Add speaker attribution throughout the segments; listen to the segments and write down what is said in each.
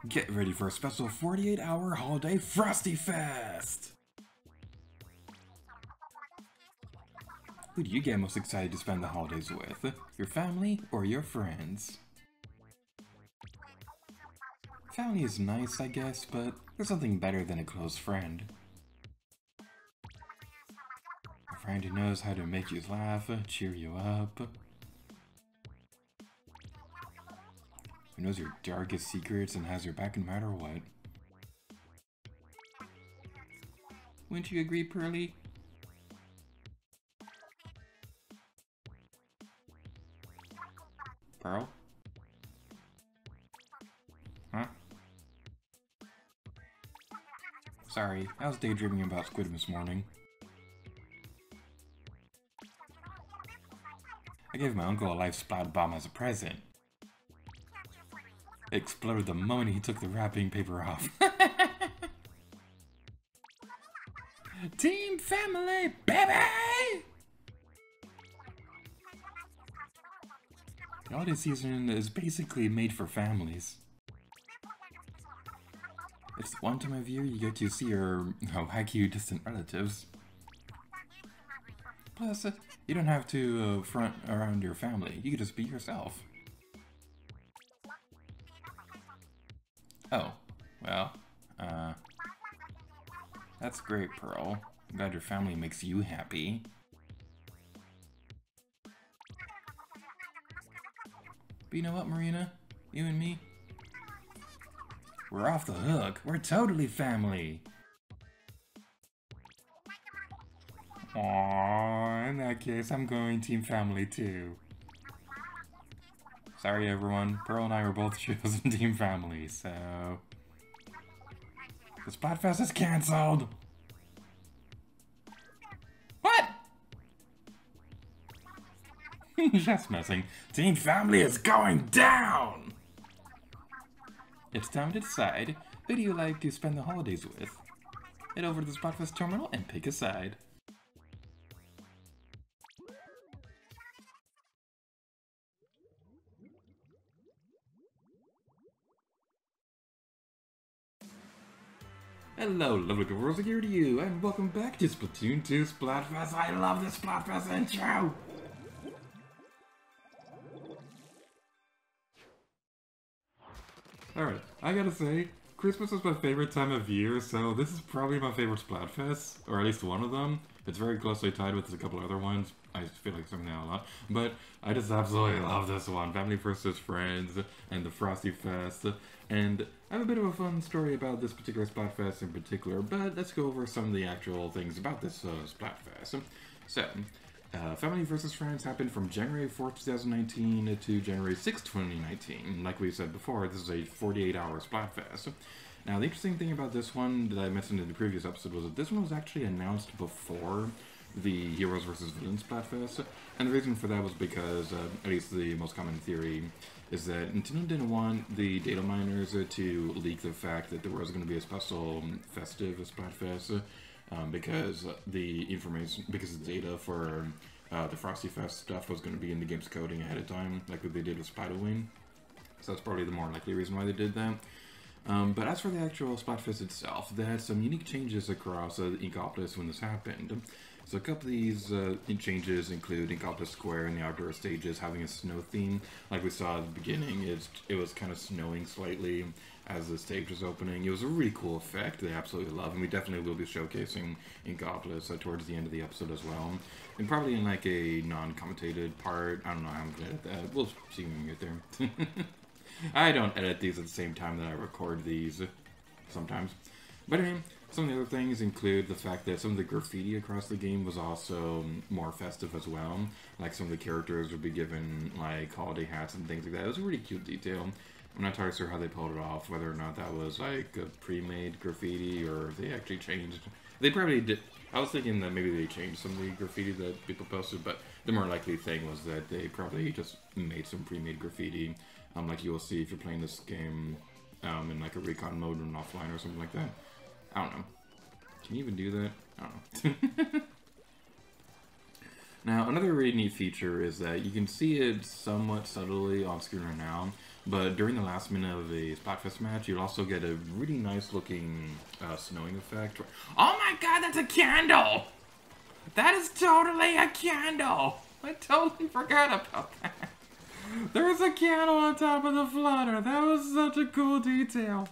Speaker 1: Get ready for a special 48-hour holiday FrostyFest! Who do you get most excited to spend the holidays with? Your family or your friends? Family is nice, I guess, but there's something better than a close friend. A friend who knows how to make you laugh, cheer you up. Who knows your darkest secrets and has your back no matter what. Wouldn't you agree, Pearly? Pearl? Huh? Sorry, I was daydreaming about Squid this morning. I gave my uncle a live splat bomb as a present. It exploded the moment he took the wrapping paper off. Team family, baby! The holiday season is basically made for families. It's one time of year you get to see your wacky distant relatives. Plus, you don't have to front around your family. You can just be yourself. Oh, well, that's great, Pearl. I'm glad your family makes you happy. But you know what, Marina? You and me? We're off the hook. We're totally family. Aww, in that case, I'm going team family too. Sorry everyone, Pearl and I were both chosen team family, so... The Splatfest is cancelled! What? Just messing. Team family is going down! It's time to decide who do you like to spend the holidays with. Head over to the Splatfest terminal and pick a side. Hello, lovely people, here to you, and welcome back to Splatoon 2 Splatfest. I love this Splatfest intro! Alright, I gotta say, Christmas is my favorite time of year, so this is probably my favorite Splatfest, or at least one of them. It's very closely tied with a couple other ones. I feel like something now a lot, but I just absolutely love this one. Family versus friends, and the FrostyFest, and I have a bit of a fun story about this particular Splatfest in particular, but let's go over some of the actual things about this Splatfest. So, Family vs. Friends happened from January 4th, 2019 to January 6th, 2019. Like we said before, this is a 48-hour Splatfest. Now, the interesting thing about this one that I mentioned in the previous episode was that this one was actually announced before the Heroes vs. Villains Splatfest, and the reason for that was because, at least the most common theory, is that Nintendo didn't want the data miners to leak the fact that there was going to be a special festive Splatfest, because the information, because the data for the FrostyFest stuff was going to be in the game's coding ahead of time, like what they did with Splatooine. So that's probably the more likely reason why they did that. But as for the actual Splatfest itself, they had some unique changes across Inkopolis when this happened. So a couple of these changes include Inkopolis Square and the outdoor stages having a snow theme. Like we saw at the beginning, it was kind of snowing slightly as the stage was opening. It was a really cool effect they absolutely love, and we definitely will be showcasing Inkopolis towards the end of the episode as well. And probably in like a non-commentated part. I don't know how I'm going to edit that. We'll see when we get there. I don't edit these at the same time that I record these, sometimes. But anyway, some of the other things include the fact that some of the graffiti across the game was also more festive as well. Like some of the characters would be given like holiday hats and things like that. It was a really cute detail. I'm not entirely sure how they pulled it off, whether or not that was like a pre-made graffiti or if they actually changed. They probably did. I was thinking that maybe they changed some of the graffiti that people posted, but the more likely thing was that they probably just made some pre-made graffiti. Like you will see if you're playing this game in like a recon mode or an offline or something like that. I don't know. Can you even do that? I don't know. Now, another really neat feature is that you can see it somewhat subtly on screen right now, But during the last minute of a Splatfest match, you'll also get a really nice looking snowing effect. Oh my god, that's a candle! That is totally a candle! I totally forgot about that. There's a candle on top of the flutter. That was such a cool detail.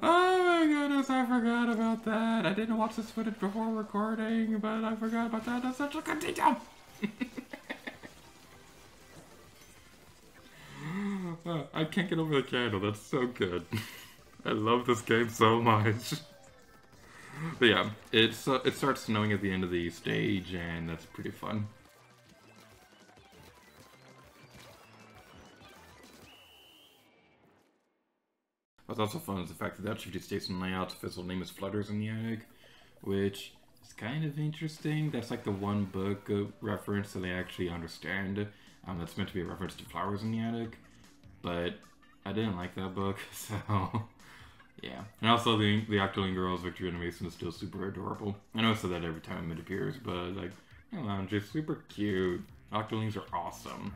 Speaker 1: Oh my goodness, I forgot about that. I didn't watch this footage before recording, but I forgot about that. That's such a good detail. I can't get over the candle. That's so good. I love this game so much. But yeah, it starts snowing at the end of the stage, and that's pretty fun. What's also fun is the fact that that shifty station layout's official name is Flutters in the Attic, which is kind of interesting. That's like the one book reference that I actually understand. That's meant to be a reference to Flowers in the Attic, but I didn't like that book, so yeah. And also the Octoling Girl's victory animation is still super adorable. I know I said that every time it appears, but like, you know, just super cute. Octolings are awesome.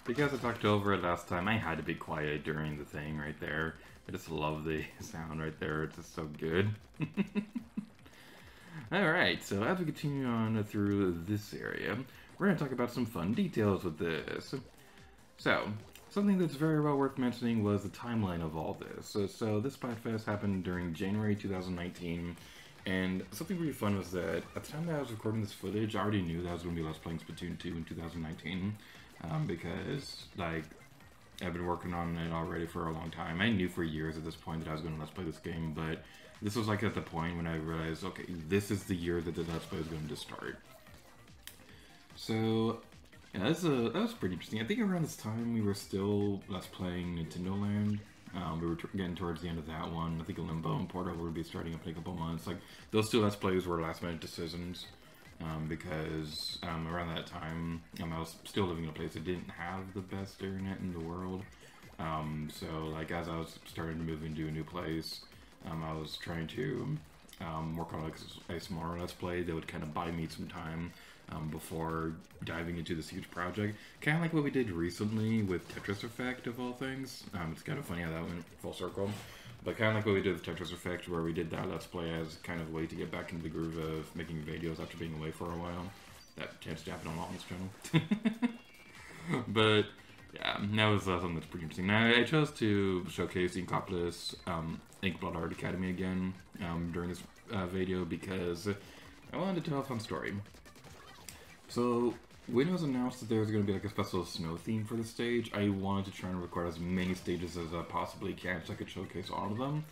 Speaker 1: Because I talked over it last time, I had to be quiet during the thing right there. I just love the sound right there, it's just so good. Alright, so as we continue on through this area, we're going to talk about some fun details with this. So, something that's very well worth mentioning was the timeline of all this. So this Splatfest happened during January 2019, and something really fun was that at the time that I was recording this footage, I already knew that I was going to be Let's Playing Splatoon 2 in 2019. Because, like, I've been working on it already for a long time. I knew for years at this point that I was going to Let's Play this game, but this was, like, at the point when I realized, okay, this is the year that the Let's Play is going to start. So, yeah, that was pretty interesting. I think around this time we were still Let's Playing Nintendo Land. We were getting towards the end of that one. I think Limbo and Portal would be starting up in a couple months. Like, those two Let's Plays were last-minute decisions. Because around that time, I was still living in a place that didn't have the best internet in the world. So, like, as I was starting to move into a new place, I was trying to work on like a smaller Let's Play that would kind of buy me some time before diving into this huge project. Kind of like what we did recently with Tetris Effect, of all things. It's kind of funny how that went full circle. But kind of like what we did with Tetris Effect, where we did that Let's Play as kind of a way to get back into the groove of making videos after being away for a while. That tends to happen a lot on this channel. But yeah, that was something that's pretty interesting. Now, I chose to showcase Inkopolis Inkblot Art Academy again during this video because I wanted to tell a fun story. So, when it was announced that there was going to be like a special snow theme for the stage, I wanted to try and record as many stages as I possibly can so I could showcase all of them.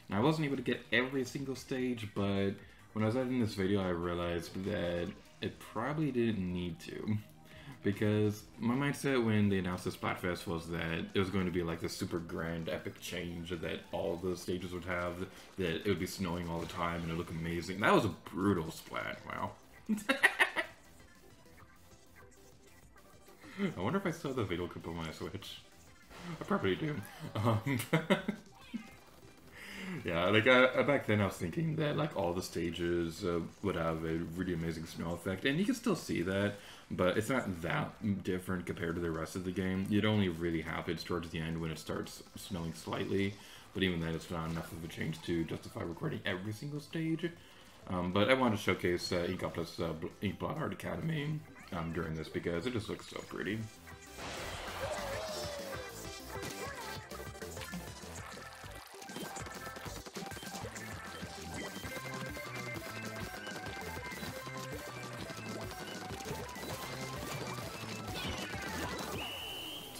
Speaker 1: Now, I wasn't able to get every single stage, but when I was editing this video, I realized that it probably didn't need to. Because my mindset when they announced the Splatfest was that it was going to be like this super grand, epic change that all the stages would have, that it would be snowing all the time and it would look amazing. That was a brutal Splat, wow. I wonder if I still have the video clip on my Switch. I probably do. Yeah, like back then I was thinking that like all the stages would have a really amazing snow effect, and you can still see that, but it's not that different compared to the rest of the game. It only really happens towards the end when it starts snowing slightly, but even then it's not enough of a change to justify recording every single stage. But I wanted to showcase Inkopolis Inkblot Art Academy during this because it just looks so pretty.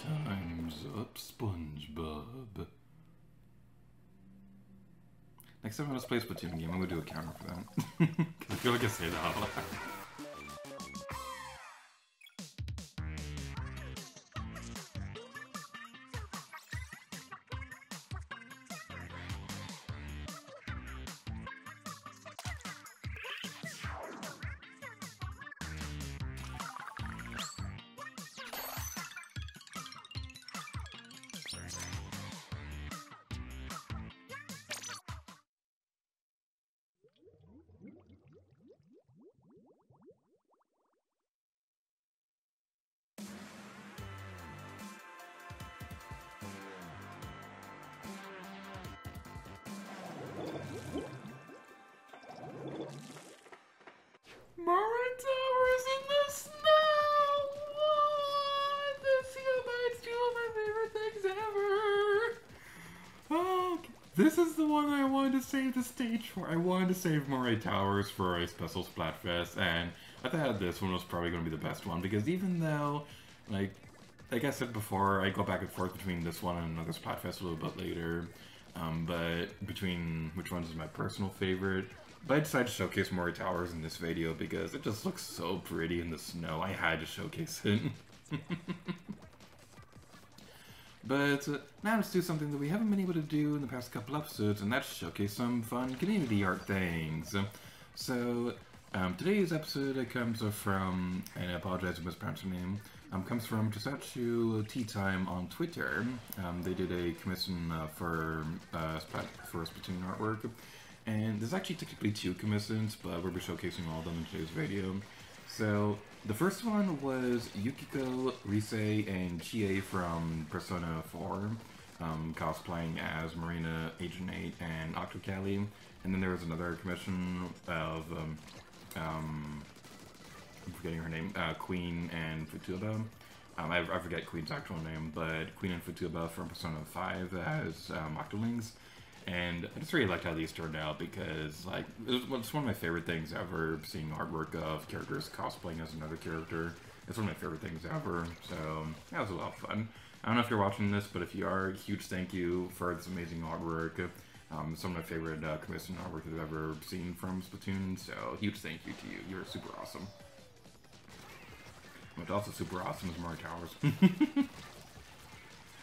Speaker 1: Time's up, SpongeBob. Next time I want to play a Splatoon game, I'm going to do a counter for that. I feel like I say that a lot. Morin Towers in the snow! What? This unites two of my favorite things ever! Oh, this is the one I wanted to save the stage for. I wanted to save Moray Towers for a special Splatfest, and I thought this one was probably going to be the best one, because even though, like I said before, I go back and forth between this one and another Splatfest a little bit later, but between which one is my personal favorite, but I decided to showcase Moray Towers in this video because it just looks so pretty in the snow. I had to showcase it. But now let's do something that we haven't been able to do in the past couple episodes, and that's showcase some fun community art things. So today's episode comes from, and I apologize if I mispronounced her name, comes from Josatsu Tea Time on Twitter. They did a commission for Splatoon artwork, and there's actually technically 2 commissions, but we'll be showcasing all of them in today's video. So the first one was Yukiko, Rise, and Chie from Persona 4, cosplaying as Marina, Agent 8, and Octocali. And then there was another commission of, I'm forgetting her name, Queen and Futaba. I forget Queen's actual name, but Queen and Futaba from Persona 5 as Octolings. And I just really liked how these turned out because, like, it's one of my favorite things ever, seeing artwork of characters cosplaying as another character. It's one of my favorite things ever, so that was a lot of fun. I don't know if you're watching this, but if you are, huge thank you for this amazing artwork. Some of my favorite commission artwork that I've ever seen from Splatoon, so huge thank you to you. You're super awesome. What's also super awesome is Moray Towers.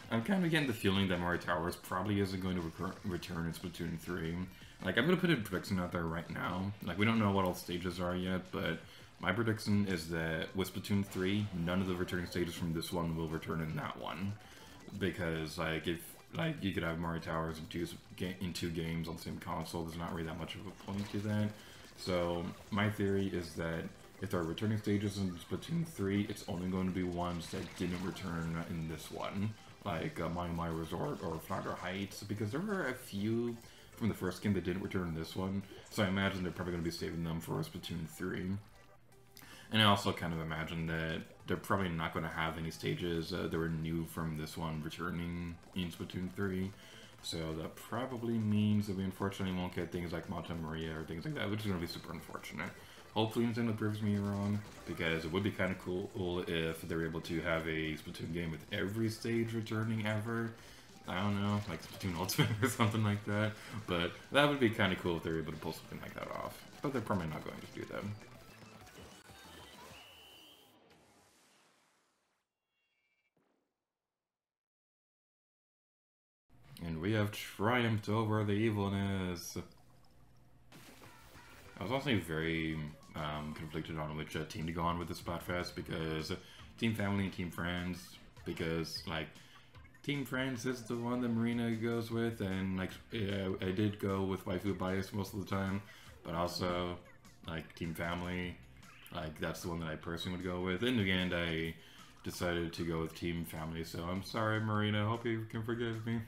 Speaker 1: I'm kind of getting the feeling that Moray Towers probably isn't going to return in Splatoon 3. Like, I'm going to put a prediction out there right now. Like, we don't know what all stages are yet, but my prediction is that with Splatoon 3, none of the returning stages from this one will return in that one. Because, like, if you could have Moray Towers in 2 games on the same console, there's not really that much of a point to that. So, my theory is that if there are returning stages in Splatoon 3, it's only going to be ones that didn't return in this one. Like My Resort or Flounder Heights, because there were a few from the first game that didn't return in this one, so I imagine they're probably going to be saving them for Splatoon 3. And I also kind of imagine that they're probably not going to have any stages that were new from this one returning in Splatoon 3, so that probably means that we unfortunately won't get things like Monta Maria or things like that, which is going to be super unfortunate. Hopefully Nintendo proves me wrong, because it would be kind of cool if they were able to have a Splatoon game with every stage returning ever. I don't know, like Splatoon Ultimate or something like that. But that would be kind of cool if they were able to pull something like that off. But they're probably not going to do that. And we have triumphed over the evilness. I was also very conflicted on which team to go on with the Splatfest, because Team Family and Team Friends, because, like, Team Friends is the one that Marina goes with, and, like, I did go with waifu bias most of the time, but also, like, Team Family, like, that's the one that I personally would go with. In the end, I decided to go with Team Family, so I'm sorry, Marina, I hope you can forgive me.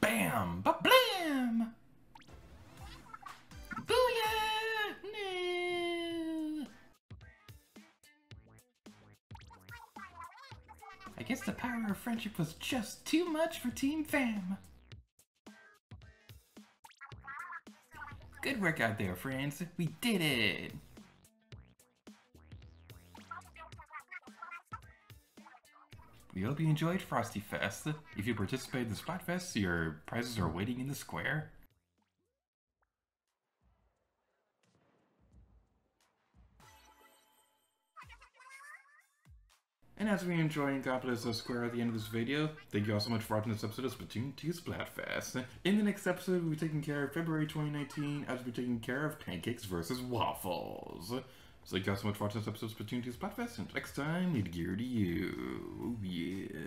Speaker 1: Bam! Ba-blam! Booyah! No! I guess the power of friendship was just too much for Team Fam. Good work out there, friends. We did it! We hope you enjoyed FrostyFest. If you participated in Splatfest, your prizes are waiting in the square. And as we enjoy and accomplish the square at the end of this video, thank you all so much for watching this episode of Splatoon 2 Splatfest. In the next episode, we'll be taking care of February 2019, as we'll be taking care of pancakes versus waffles. So thank you guys so much for watching this episode of Splatoon 2 Splatfest, and next time, need gear to you. Oh yeah.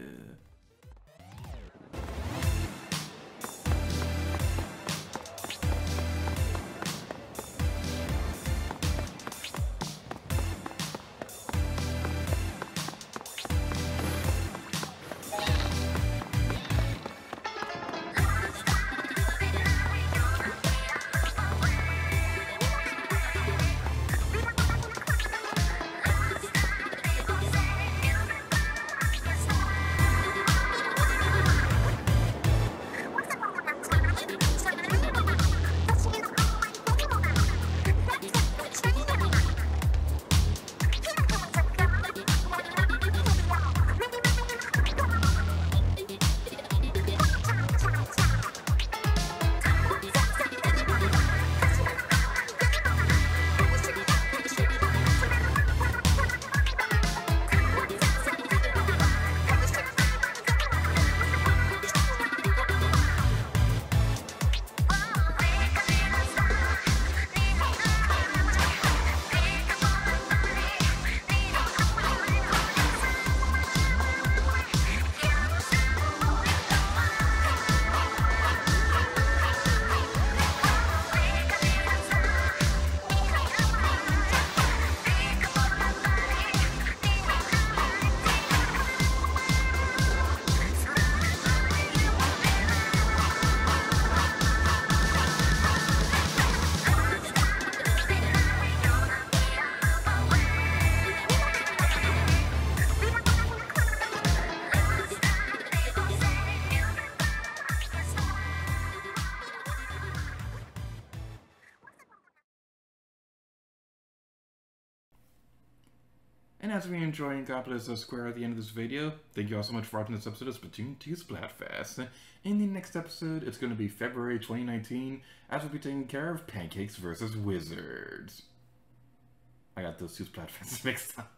Speaker 1: And as we enjoy and accomplish a square at the end of this video, thank you all so much for watching this episode of Splatoon 2 Splatfest. In the next episode, it's going to be February 2019, as we'll be taking care of Pancakes versus Wizards. I got those two Splatfests mixed up.